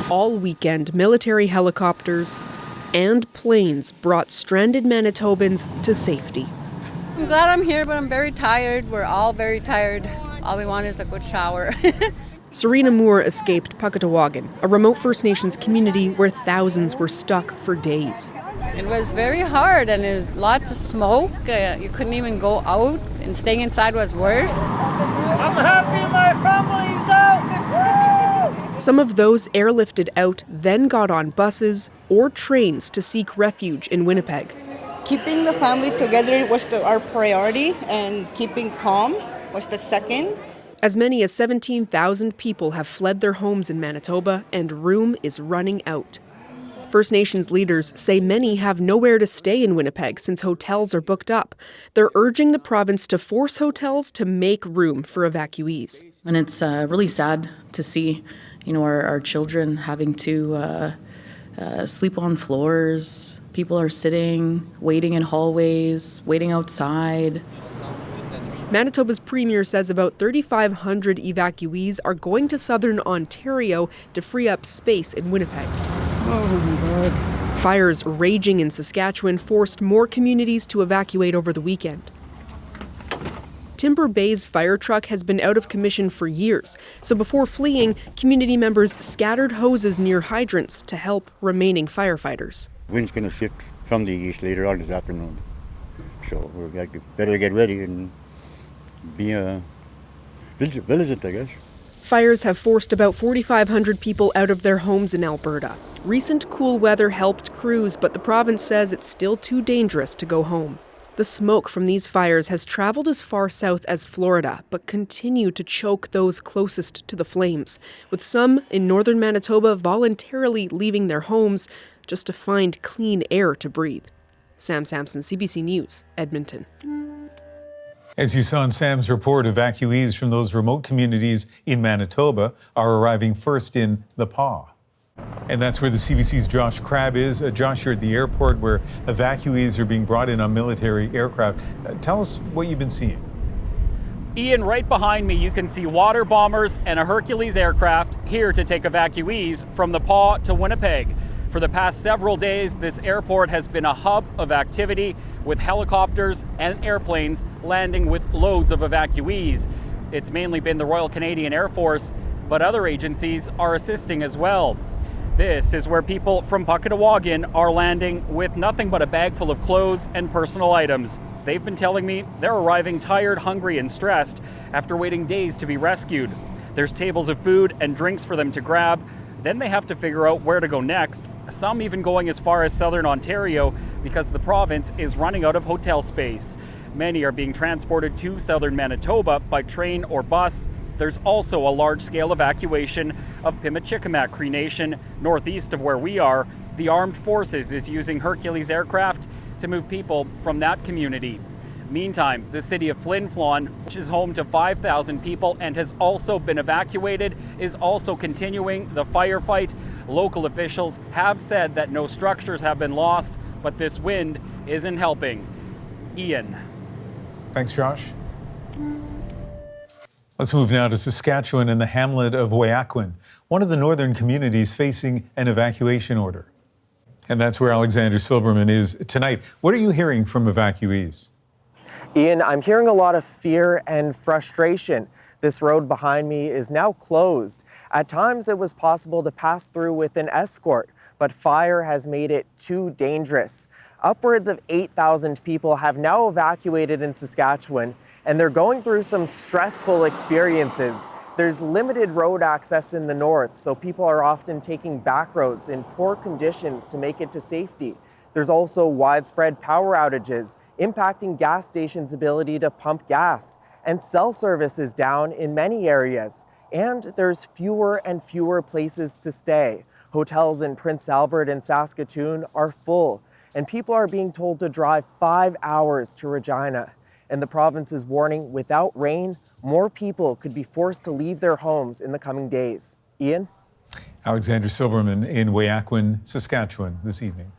All weekend, military helicopters and planes brought stranded Manitobans to safety. I'm glad I'm here, but I'm very tired. We're all very tired. All we want is a good shower. Serena Moore escaped Puckatawagan, a remote First Nations community where thousands were stuck for days. It was very hard, and there's lots of smoke. You couldn't even go out, and staying inside was worse. I'm happy my family's out! Some of those airlifted out then got on buses or trains to seek refuge in Winnipeg. Keeping the family together was our priority, and keeping calm was the second. As many as 17,000 people have fled their homes in Manitoba, and room is running out. First Nations leaders say many have nowhere to stay in Winnipeg since hotels are booked up. They're urging the province to force hotels to make room for evacuees. And it's really sad to see, our children having to sleep on floors. People are sitting, waiting in hallways, waiting outside. Manitoba's premier says about 3,500 evacuees are going to southern Ontario to free up space in Winnipeg. Oh, God. Fires raging in Saskatchewan forced more communities to evacuate over the weekend. Timber Bay's fire truck has been out of commission for years, so before fleeing, community members scattered hoses near hydrants to help remaining firefighters. Wind's going to shift from the east later on this afternoon, so we better get ready and be vigilant, I guess. Fires have forced about 4,500 people out of their homes in Alberta. Recent cool weather helped crews, but the province says it's still too dangerous to go home. The smoke from these fires has traveled as far south as Florida, but continued to choke those closest to the flames, with some in northern Manitoba voluntarily leaving their homes just to find clean air to breathe. Sam Sampson, CBC News, Edmonton. As you saw in Sam's report, evacuees from those remote communities in Manitoba are arriving first in the Pas. And that's where the CBC's Josh Crabb is. Josh, you're at the airport where evacuees are being brought in on military aircraft. Tell us what you've been seeing. Ian, right behind me, you can see water bombers and a Hercules aircraft here to take evacuees from the Pas to Winnipeg. For the past several days, this airport has been a hub of activity with helicopters and airplanes landing with loads of evacuees. It's mainly been the Royal Canadian Air Force, but other agencies are assisting as well. This is where people from Puckatawagan are landing with nothing but a bag full of clothes and personal items. They've been telling me they're arriving tired, hungry, and stressed after waiting days to be rescued. There's tables of food and drinks for them to grab. Then they have to figure out where to go next, some even going as far as southern Ontario because the province is running out of hotel space. Many are being transported to southern Manitoba by train or bus. There's also a large-scale evacuation of Pimachikamak Cree Nation, northeast of where we are. The armed forces is using Hercules aircraft to move people from that community. Meantime, the city of Flin Flon, which is home to 5,000 people and has also been evacuated, is also continuing the firefight. Local officials have said that no structures have been lost, but this wind isn't helping. Ian. Thanks, Josh. Let's move now to Saskatchewan and the hamlet of Wildfire, one of the northern communities facing an evacuation order. And that's where Alexander Silberman is tonight. What are you hearing from evacuees? Ian, I'm hearing a lot of fear and frustration. This road behind me is now closed. At times it was possible to pass through with an escort, but fire has made it too dangerous. Upwards of 8,000 people have now evacuated in Saskatchewan, and they're going through some stressful experiences. There's limited road access in the north, so people are often taking back roads in poor conditions to make it to safety. There's also widespread power outages, impacting gas stations' ability to pump gas, and cell service is down in many areas. And there's fewer and fewer places to stay. Hotels in Prince Albert and Saskatoon are full, and people are being told to drive 5 hours to Regina. And the province is warning without rain, more people could be forced to leave their homes in the coming days. Ian? Alexander Silberman in Wildfire, Saskatchewan this evening.